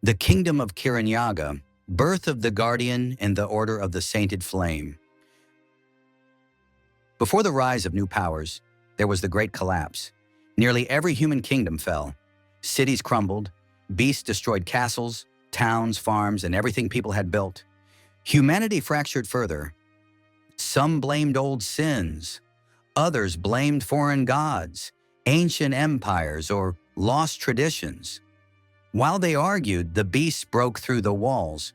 The Kingdom of Kiranyaga, Birth of the Guardian and the Order of the Sainted Flame. Before the rise of new powers, there was the Great Collapse. Nearly every human kingdom fell. Cities crumbled, beasts destroyed castles, towns, farms, and everything people had built. Humanity fractured further. Some blamed old sins. Others blamed foreign gods, ancient empires, or lost traditions. While they argued, the beasts broke through the walls.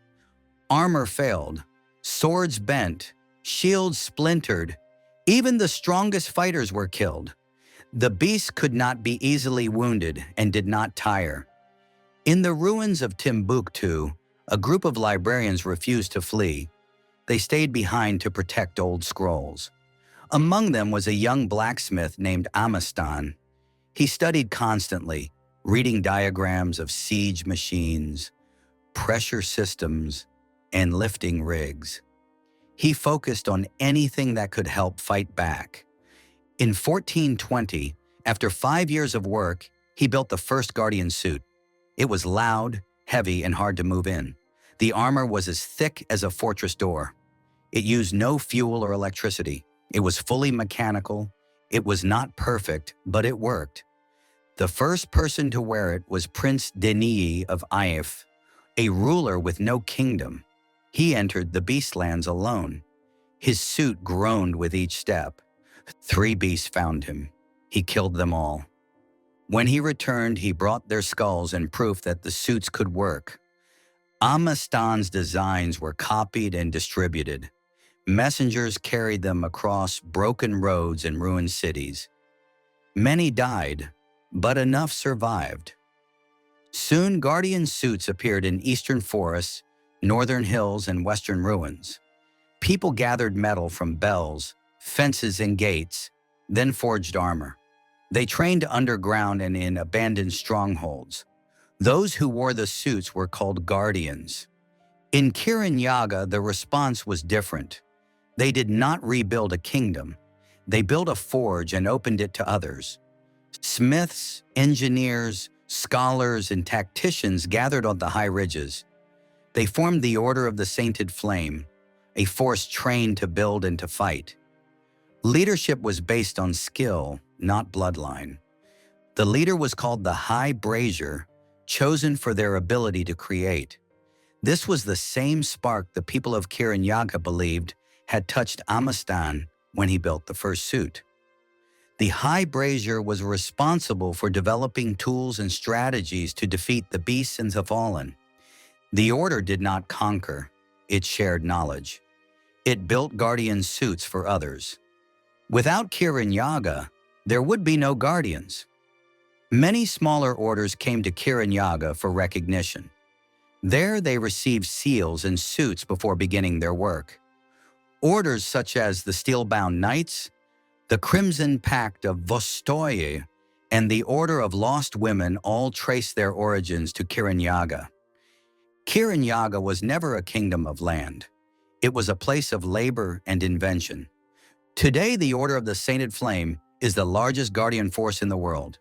Armor failed, swords bent, shields splintered. Even the strongest fighters were killed. The beasts could not be easily wounded and did not tire. In the ruins of Timbuktu, a group of librarians refused to flee. They stayed behind to protect old scrolls. Among them was a young blacksmith named Amistan. He studied constantly, reading diagrams of siege machines, pressure systems, and lifting rigs. He focused on anything that could help fight back. In 1420, after 5 years of work, he built the first Guardian suit. It was loud, heavy, and hard to move in. The armor was as thick as a fortress door. It used no fuel or electricity. It was fully mechanical. It was not perfect, but it worked. The first person to wear it was Prince Denii of Aif, a ruler with no kingdom. He entered the Beastlands alone. His suit groaned with each step. 3 beasts found him. He killed them all. When he returned, he brought their skulls and proof that the suits could work. Amistan's designs were copied and distributed. Messengers carried them across broken roads and ruined cities. Many died, but enough survived. Soon, Guardian suits appeared in eastern forests, northern hills, and western ruins. People gathered metal from bells, fences, and gates, then forged armor. They trained underground and in abandoned strongholds. Those who wore the suits were called Guardians. In Kiranyaga, the response was different. They did not rebuild a kingdom. They built a forge and opened it to others. Smiths, engineers, scholars, and tacticians gathered on the high ridges. They formed the Order of the Sainted Flame, a force trained to build and to fight. Leadership was based on skill, not bloodline. The leader was called the High Brazier, chosen for their ability to create. This was the same spark the people of Kiranyaga believed had touched Amistan when he built the first suit. The High Brazier was responsible for developing tools and strategies to defeat the beasts and the fallen. The order did not conquer, it shared knowledge. It built Guardian suits for others. Without Kiranyaga, there would be no Guardians. Many smaller orders came to Kiranyaga for recognition. There they received seals and suits before beginning their work. Orders such as the Steel-Bound Knights, the Crimson Pact of Vostoye, and the Order of Lost Women all trace their origins to Kiranyaga. Kiranyaga was never a kingdom of land. It was a place of labor and invention. Today, the Order of the Sainted Flame is the largest Guardian force in the world.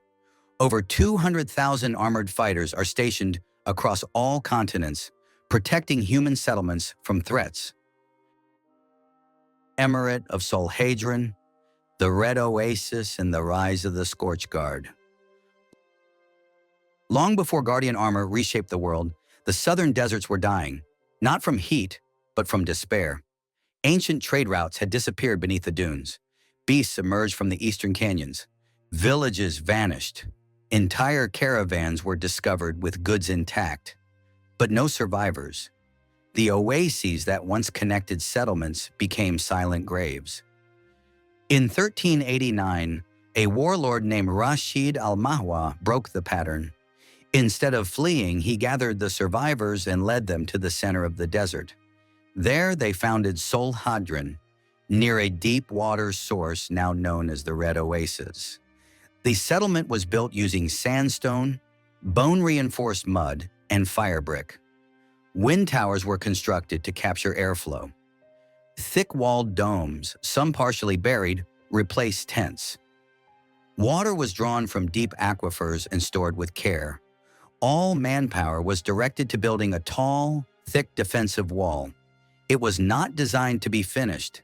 Over 200,000 armored fighters are stationed across all continents, protecting human settlements from threats. Emirate of Solhadron, the Red Oasis, and the rise of the Scorch Guard. Long before Guardian armor reshaped the world, the southern deserts were dying, not from heat, but from despair. Ancient trade routes had disappeared beneath the dunes. Beasts emerged from the eastern canyons. Villages vanished. Entire caravans were discovered with goods intact, but no survivors. The oases that once connected settlements became silent graves. In 1389, a warlord named Rashid al-Mahwa broke the pattern. Instead of fleeing, he gathered the survivors and led them to the center of the desert. There they founded Solhadron, near a deep water source now known as the Red Oasis. The settlement was built using sandstone, bone-reinforced mud, and fire brick. Wind towers were constructed to capture airflow. Thick-walled domes, some partially buried, replaced tents. Water was drawn from deep aquifers and stored with care. All manpower was directed to building a tall, thick defensive wall. It was not designed to be finished.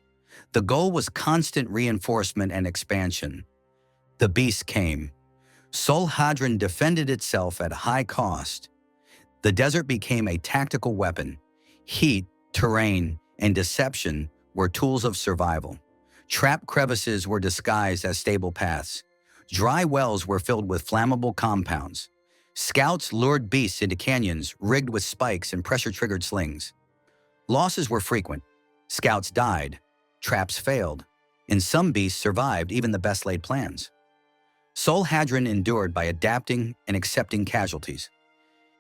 The goal was constant reinforcement and expansion. The beast came. Solhadrin defended itself at high cost. The desert became a tactical weapon. Heat, terrain, and deception were tools of survival. Trap crevices were disguised as stable paths. Dry wells were filled with flammable compounds. Scouts lured beasts into canyons rigged with spikes and pressure-triggered slings. Losses were frequent. Scouts died. Traps failed. And some beasts survived even the best-laid plans. Solhadrin endured by adapting and accepting casualties.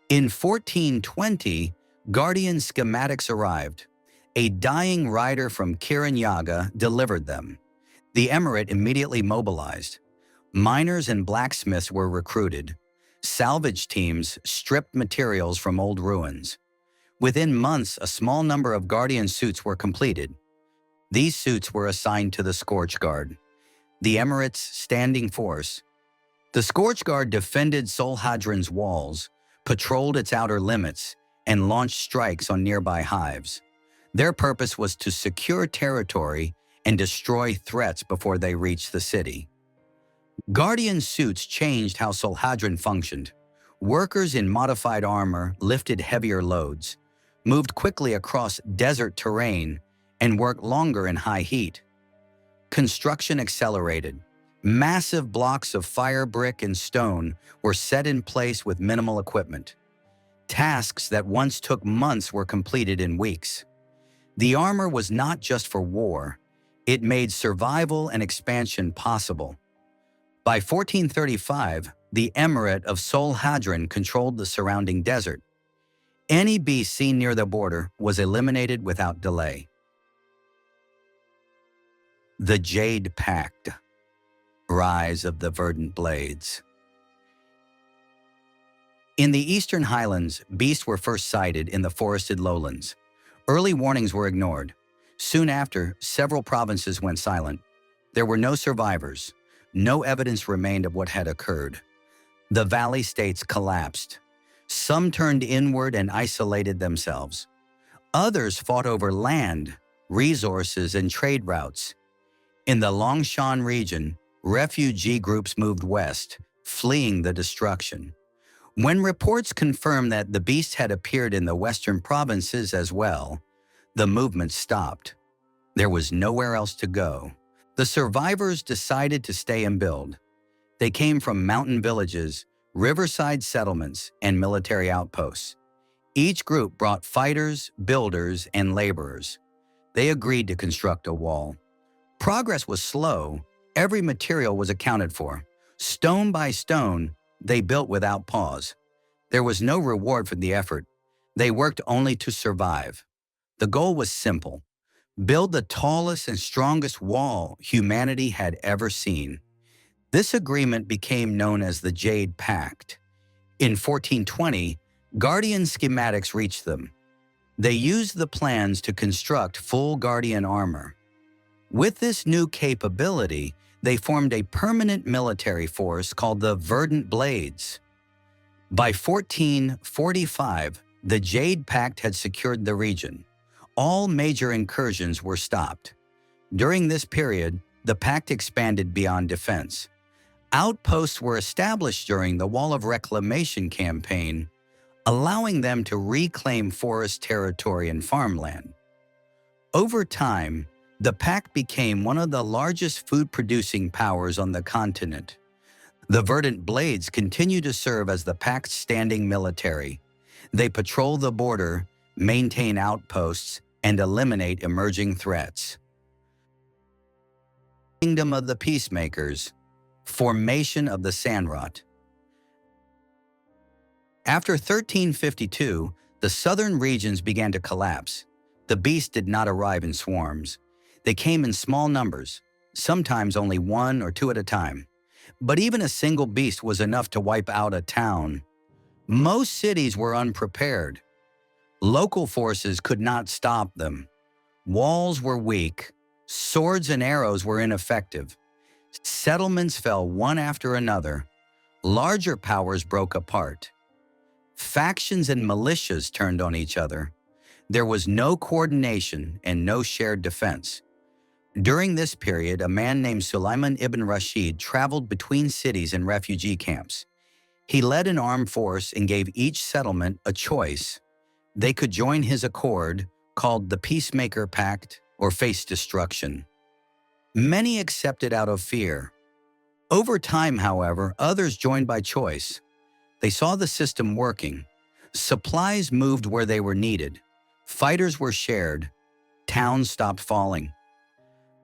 In 1420, Guardian schematics arrived. A dying rider from Kiranyaga delivered them. The emirate immediately mobilized. Miners and blacksmiths were recruited. Salvage teams stripped materials from old ruins. Within months, a small number of Guardian suits were completed. These suits were assigned to the Scorch Guard, the emirate's standing force. The Scorch Guard defended Solhadrin's walls, patrolled its outer limits, and launched strikes on nearby hives. Their purpose was to secure territory and destroy threats before they reached the city. Guardian suits changed how Solhadrin functioned. Workers in modified armor lifted heavier loads, moved quickly across desert terrain, and worked longer in high heat. Construction accelerated. Massive blocks of fire brick and stone were set in place with minimal equipment. Tasks that once took months were completed in weeks. The armor was not just for war. It made survival and expansion possible. By 1435, the emirate of Solhadrin controlled the surrounding desert. Any beast seen near the border was eliminated without delay. The Jade Pact. Rise of the Verdant Blades. In the eastern highlands, beasts were first sighted in the forested lowlands. Early warnings were ignored. Soon after, several provinces went silent. There were no survivors. No evidence remained of what had occurred. The valley states collapsed. Some turned inward and isolated themselves. Others fought over land, resources, and trade routes. In the Longshan region, refugee groups moved west, fleeing the destruction. When reports confirmed that the beast had appeared in the western provinces as well, the movement stopped. There was nowhere else to go. The survivors decided to stay and build. They came from mountain villages, riverside settlements, and military outposts. Each group brought fighters, builders, and laborers. They agreed to construct a wall. Progress was slow. Every material was accounted for. Stone by stone, they built without pause. There was no reward for the effort. They worked only to survive. The goal was simple: build the tallest and strongest wall humanity had ever seen. This agreement became known as the Jade Pact. In 1420, Guardian schematics reached them. They used the plans to construct full Guardian armor. With this new capability, they formed a permanent military force called the Verdant Blades. By 1445, the Jade Pact had secured the region. All major incursions were stopped. During this period, the pact expanded beyond defense. Outposts were established during the Wall of Reclamation campaign, allowing them to reclaim forest territory and farmland. Over time, the pact became one of the largest food-producing powers on the continent. The Verdant Blades continue to serve as the pact's standing military. They patrol the border, maintain outposts, and eliminate emerging threats. Kingdom of the Peacemakers. Formation of the Sandrot. After 1352, the southern regions began to collapse. The beasts did not arrive in swarms. They came in small numbers, sometimes only one or two at a time. But even a single beast was enough to wipe out a town. Most cities were unprepared. Local forces could not stop them. Walls were weak. Swords and arrows were ineffective. Settlements fell one after another. Larger powers broke apart. Factions and militias turned on each other. There was no coordination and no shared defense. During this period, a man named Sulaiman ibn Rashid traveled between cities and refugee camps. He led an armed force and gave each settlement a choice. They could join his accord, called the Peacemaker Pact, or face destruction. Many accepted out of fear. Over time, however, others joined by choice. They saw the system working. Supplies moved where they were needed. Fighters were shared. Towns stopped falling.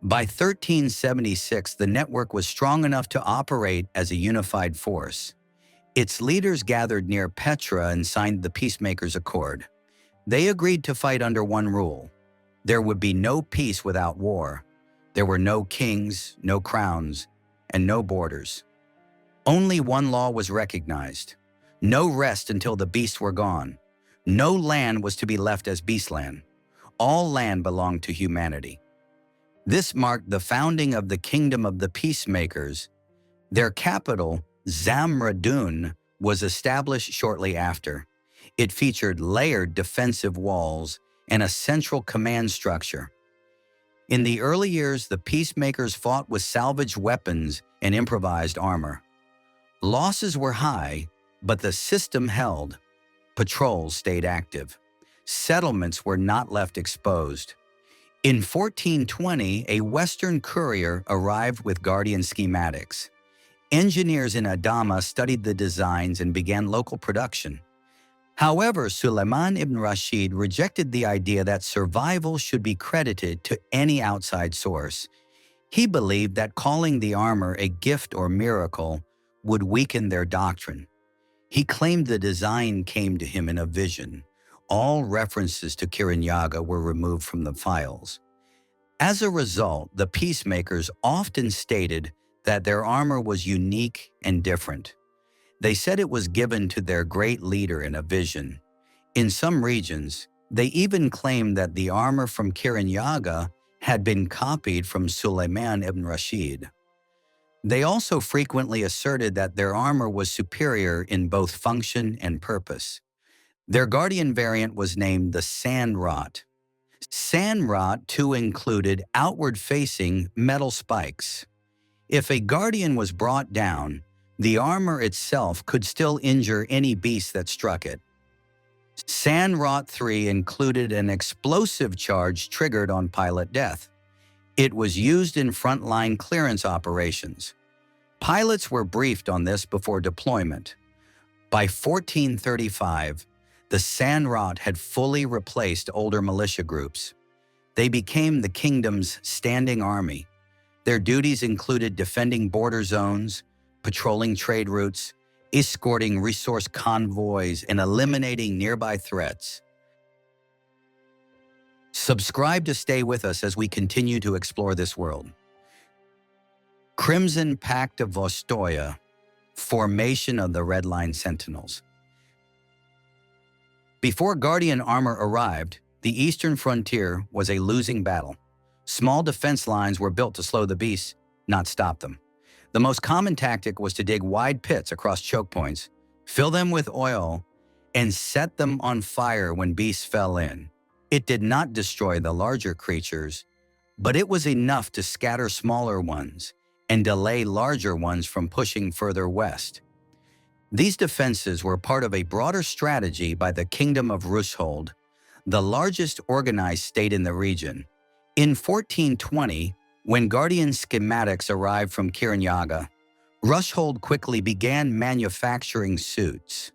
By 1376, the network was strong enough to operate as a unified force. Its leaders gathered near Petra and signed the Peacemakers' Accord. They agreed to fight under one rule. There would be no peace without war. There were no kings, no crowns, and no borders. Only one law was recognized. No rest until the beasts were gone. No land was to be left as beastland. All land belonged to humanity. This marked the founding of the Kingdom of the Peacemakers. Their capital, Zamradun, was established shortly after. It featured layered defensive walls and a central command structure. In the early years, the peacemakers fought with salvaged weapons and improvised armor. Losses were high, but the system held. Patrols stayed active. Settlements were not left exposed. In 1420, a Western courier arrived with Guardian schematics. Engineers in Adama studied the designs and began local production. However, Sulaiman ibn Rashid rejected the idea that survival should be credited to any outside source. He believed that calling the armor a gift or miracle would weaken their doctrine. He claimed the design came to him in a vision. All references to Kiranyaga were removed from the files. As a result, the peacemakers often stated that their armor was unique and different. They said it was given to their great leader in a vision. In some regions, they even claimed that the armor from Kiranyaga had been copied from Sulaiman ibn Rashid. They also frequently asserted that their armor was superior in both function and purpose. Their guardian variant was named the Sandrot. Sandrot, too, included outward-facing metal spikes. If a guardian was brought down, the armor itself could still injure any beast that struck it. Sandrot 3 included an explosive charge triggered on pilot death. It was used in frontline clearance operations. Pilots were briefed on this before deployment. By 1435, the Sandrot had fully replaced older militia groups. They became the kingdom's standing army. Their duties included defending border zones, patrolling trade routes, escorting resource convoys, and eliminating nearby threats. Subscribe to stay with us as we continue to explore this world. Crimson Pact of Vostoya, formation of the Red Line Sentinels. Before Guardian armor arrived, the eastern frontier was a losing battle. Small defense lines were built to slow the beasts, not stop them. The most common tactic was to dig wide pits across choke points, fill them with oil, and set them on fire when beasts fell in. It did not destroy the larger creatures, but it was enough to scatter smaller ones and delay larger ones from pushing further west. These defenses were part of a broader strategy by the Kingdom of Rushold, the largest organized state in the region. In 1420, when Guardian schematics arrived from Kiranyaga, Rushold quickly began manufacturing suits.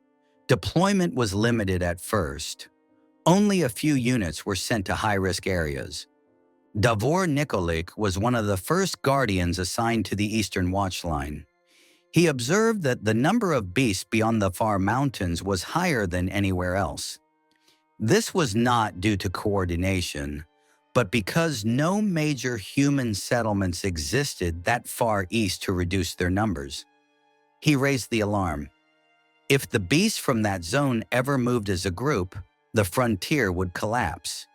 Deployment was limited at first. Only a few units were sent to high-risk areas. Davor Nikolic was one of the first Guardians assigned to the Eastern Watch Line. He observed that the number of beasts beyond the far mountains was higher than anywhere else. This was not due to coordination, but because no major human settlements existed that far east to reduce their numbers. He raised the alarm. If the beasts from that zone ever moved as a group, the frontier would collapse.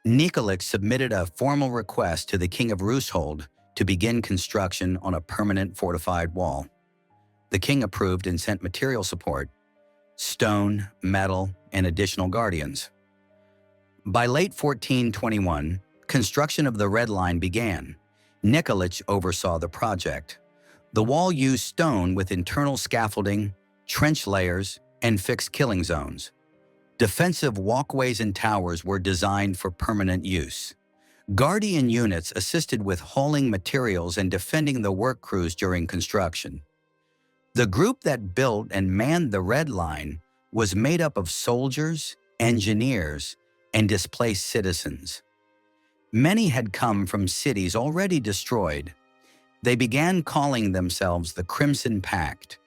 Nikolic submitted a formal request to the King of Rushold to begin construction on a permanent fortified wall. The king approved and sent material support. stone, metal, and additional guardians. By late 1421, construction of the Red Line began. Nikolic oversaw the project. The wall used stone with internal scaffolding, trench layers, and fixed killing zones. Defensive walkways and towers were designed for permanent use. Guardian units assisted with hauling materials and defending the work crews during construction. The group that built and manned the Red Line was made up of soldiers, engineers, and displaced citizens. Many had come from cities already destroyed. They began calling themselves the Crimson Pact,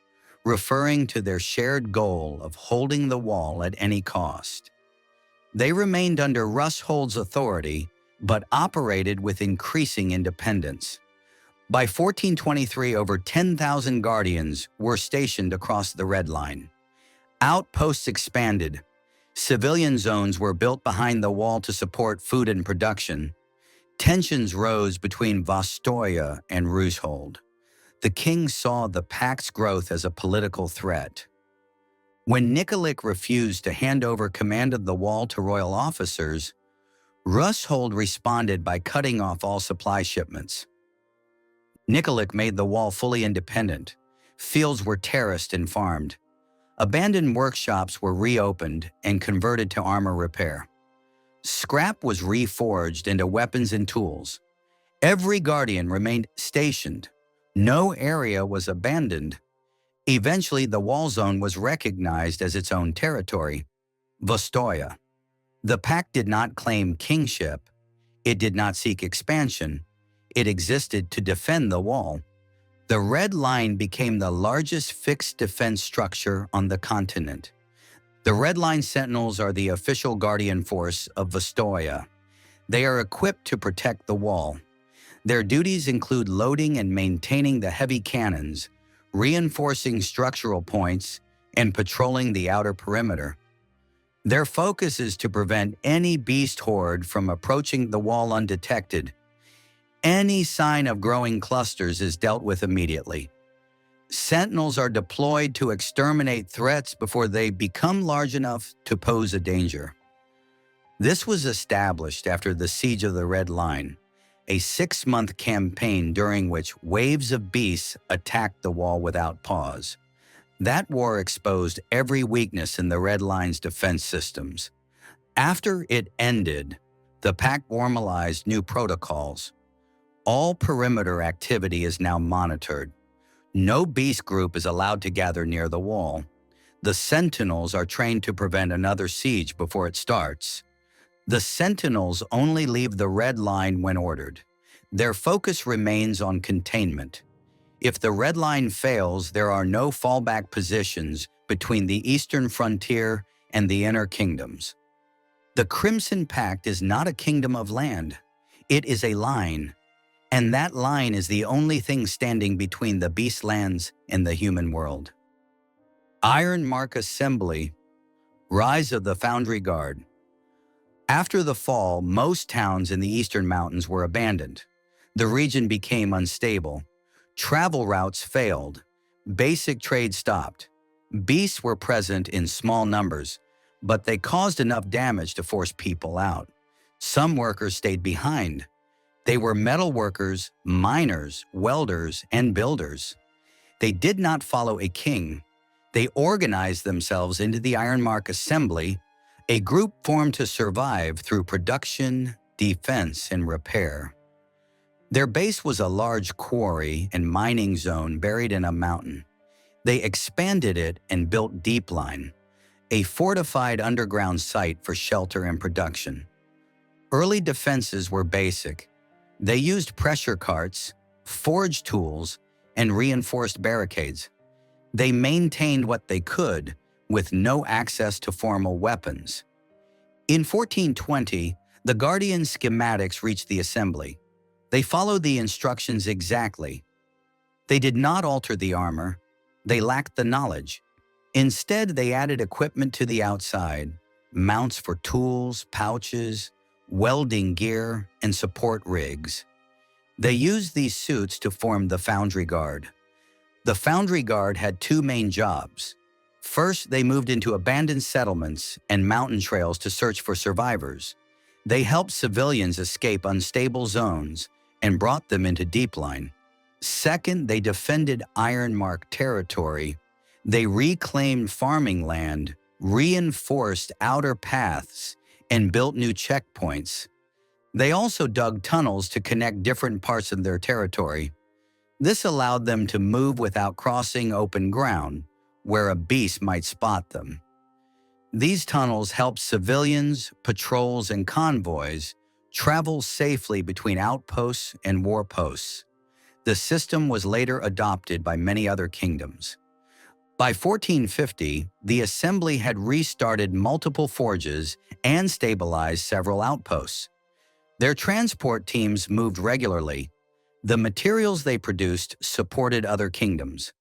referring to their shared goal of holding the wall at any cost. They remained under Rusthold's authority, but operated with increasing independence. By 1423, over 10,000 Guardians were stationed across the Red Line. Outposts expanded. Civilian zones were built behind the wall to support food and production. Tensions rose between Vastoya and Rusthold. The king saw the pact's growth as a political threat. When Nikolic refused to hand over command of the wall to royal officers, Rusthold responded by cutting off all supply shipments. Nikolic made the wall fully independent. Fields were terraced and farmed. Abandoned workshops were reopened and converted to armor repair. Scrap was reforged into weapons and tools. Every Guardian remained stationed. No area was abandoned. Eventually, the wall zone was recognized as its own territory, Vastoya. The pact did not claim kingship. It did not seek expansion. It existed to defend the wall. The Red Line became the largest fixed defense structure on the continent. The Red Line Sentinels are the official Guardian force of Vastoya. They are equipped to protect the wall. Their duties include loading and maintaining the heavy cannons, reinforcing structural points, and patrolling the outer perimeter. Their focus is to prevent any beast horde from approaching the wall undetected. Any sign of growing clusters is dealt with immediately. Sentinels are deployed to exterminate threats before they become large enough to pose a danger. This was established after the Siege of the Red Line, a 6-month campaign during which waves of beasts attacked the wall without pause. That war exposed every weakness in the Red Line's defense systems. After it ended, the pact formalized new protocols. All perimeter activity is now monitored. No beast group is allowed to gather near the wall. The Sentinels are trained to prevent another siege before it starts. The Sentinels only leave the Red Line when ordered. Their focus remains on containment. If the Red Line fails, there are no fallback positions between the eastern frontier and the inner kingdoms. The Crimson Pact is not a kingdom of land. It is a line. And that line is the only thing standing between the Beastlands and the human world. Iron Mark Assembly, Rise of the Foundry Guard. After the fall, most towns in the eastern mountains were abandoned. The region became unstable. Travel routes failed. Basic trade stopped. Beasts were present in small numbers, but they caused enough damage to force people out. Some workers stayed behind. They were metal workers, miners, welders, and builders. They did not follow a king. They organized themselves into the Ironmark Assembly, a group formed to survive through production, defense, and repair. Their base was a large quarry and mining zone buried in a mountain. They expanded it and built Deep Line, a fortified underground site for shelter and production. Early defenses were basic. They used pressure carts, forge tools, and reinforced barricades. They maintained what they could, with no access to formal weapons. In 1420, the Guardian schematics reached the assembly. They followed the instructions exactly. They did not alter the armor. They lacked the knowledge. Instead, they added equipment to the outside, mounts for tools, pouches, welding gear, and support rigs. They used these suits to form the Foundry Guard. The Foundry Guard had two main jobs: First, they moved into abandoned settlements and mountain trails to search for survivors. They helped civilians escape unstable zones and brought them into Deepline. Second, they defended Ironmark territory. They reclaimed farming land, reinforced outer paths, and built new checkpoints. They also dug tunnels to connect different parts of their territory. This allowed them to move without crossing open ground, where a beast might spot them. These tunnels helped civilians, patrols, and convoys travel safely between outposts and warposts. The system was later adopted by many other kingdoms. By 1450, the assembly had restarted multiple forges and stabilized several outposts. Their transport teams moved regularly. The materials they produced supported other kingdoms.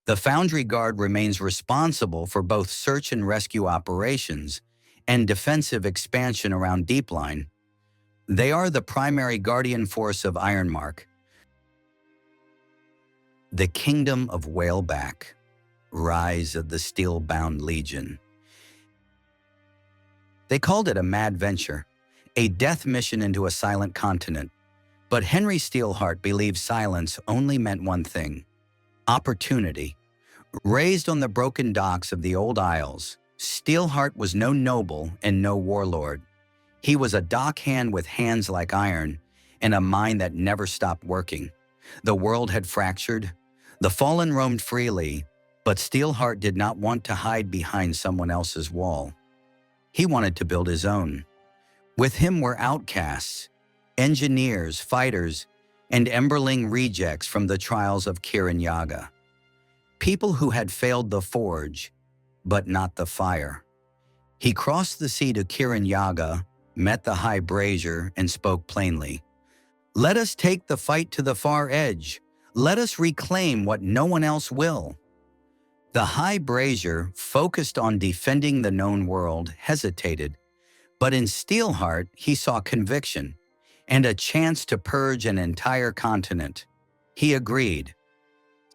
The Foundry Guard remains responsible for both search and rescue operations and defensive expansion around Deepline. They are the primary guardian force of Ironmark. The Kingdom of Whaleback, Rise of the Steel-Bound Legion. They called it a mad venture, a death mission into a silent continent. But Henry Steelheart believed silence only meant one thing: opportunity. Raised on the broken docks of the old Isles, Steelheart was no noble and no warlord. He was a dockhand with hands like iron and a mind that never stopped working. The world had fractured. The fallen roamed freely, but Steelheart did not want to hide behind someone else's wall. He wanted to build his own. With him were outcasts, engineers, fighters, and Emberling rejects from the trials of Kirin Yaga. People who had failed the forge, but not the fire. He crossed the sea to Kirin Yaga, met the High Brazier, and spoke plainly. "Let us take the fight to the far edge. Let us reclaim what no one else will." The High Brazier, focused on defending the known world, hesitated. But in Steelheart, he saw conviction and a chance to purge an entire continent. He agreed.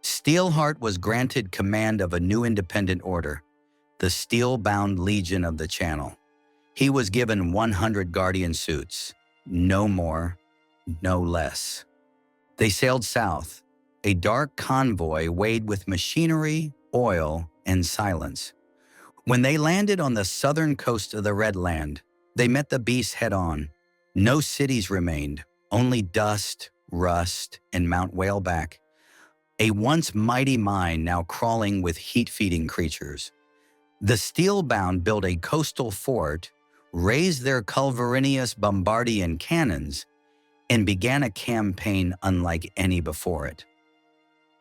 Steelheart was granted command of a new independent order, the Steel-Bound Legion of the Channel. He was given 100 guardian suits, no more, no less. They sailed south, a dark convoy weighed with machinery, oil, and silence. When they landed on the southern coast of the Red Land, they met the beast head-on. No cities remained, only dust, rust, and Mount Whaleback, a once mighty mine now crawling with heat-feeding creatures. The Steelbound built a coastal fort, raised their Culverinius Bombardian cannons, and began a campaign unlike any before it.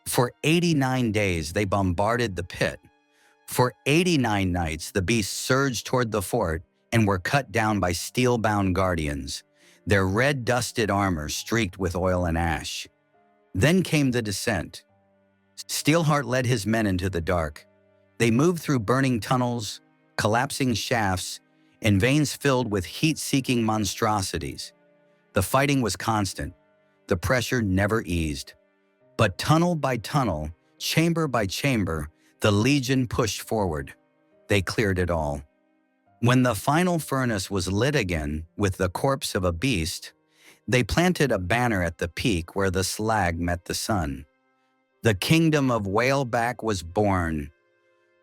For 89 days, they bombarded the pit. For 89 nights, the beasts surged toward the fort and were cut down by steel-bound guardians, their red-dusted armor streaked with oil and ash. Then came the descent. Steelheart led his men into the dark. They moved through burning tunnels, collapsing shafts, and veins filled with heat-seeking monstrosities. The fighting was constant. The pressure never eased. But tunnel by tunnel, chamber by chamber, the Legion pushed forward. They cleared it all. When the final furnace was lit again with the corpse of a beast, they planted a banner at the peak where the slag met the sun. The Kingdom of Whaleback was born.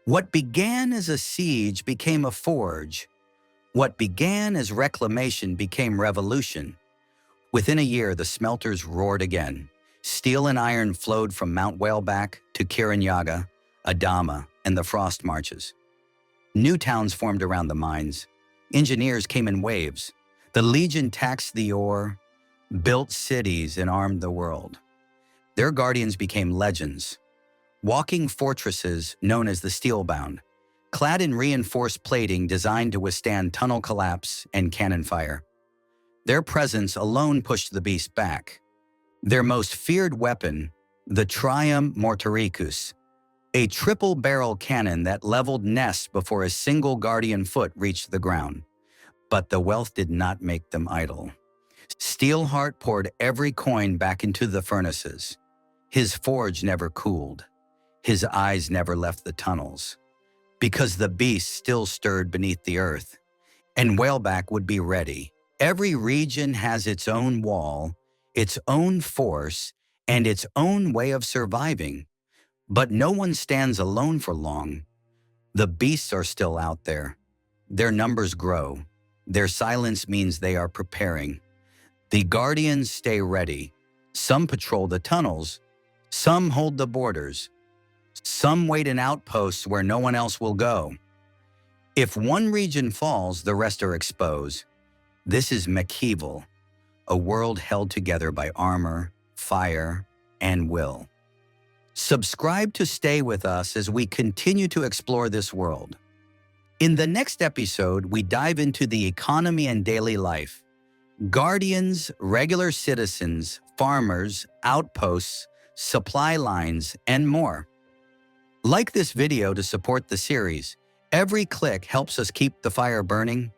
What began as a siege became a forge. What began as reclamation became revolution. Within a year, the smelters roared again. Steel and iron flowed from Mount Whaleback to Kirin Yaga, Adama, and the Frost Marches. New towns formed around the mines. Engineers came in waves. The Legion taxed the ore, built cities, and armed the world. Their guardians became legends, walking fortresses known as the Steelbound, clad in reinforced plating designed to withstand tunnel collapse and cannon fire. Their presence alone pushed the beast back. Their most feared weapon, the Trium Mortaricus, a triple-barrel cannon that leveled nests before a single guardian foot reached the ground. But the wealth did not make them idle. Steelheart poured every coin back into the furnaces. His forge never cooled. His eyes never left the tunnels. because the beast still stirred beneath the earth, and Whaleback would be ready. Every region has its own wall, its own force, and its own way of surviving. But no one stands alone for long. The beasts are still out there. Their numbers grow. Their silence means they are preparing. The guardians stay ready. Some patrol the tunnels. Some hold the borders. Some wait in outposts where no one else will go. If one region falls, the rest are exposed. This is Mechieval, a world held together by armor, fire, and will. Subscribe to stay with us as we continue to explore this world. In the next episode, we dive into the economy and daily life. Guardians, regular citizens, farmers, outposts, supply lines, and more. Like this video to support the series. Every click helps us keep the fire burning.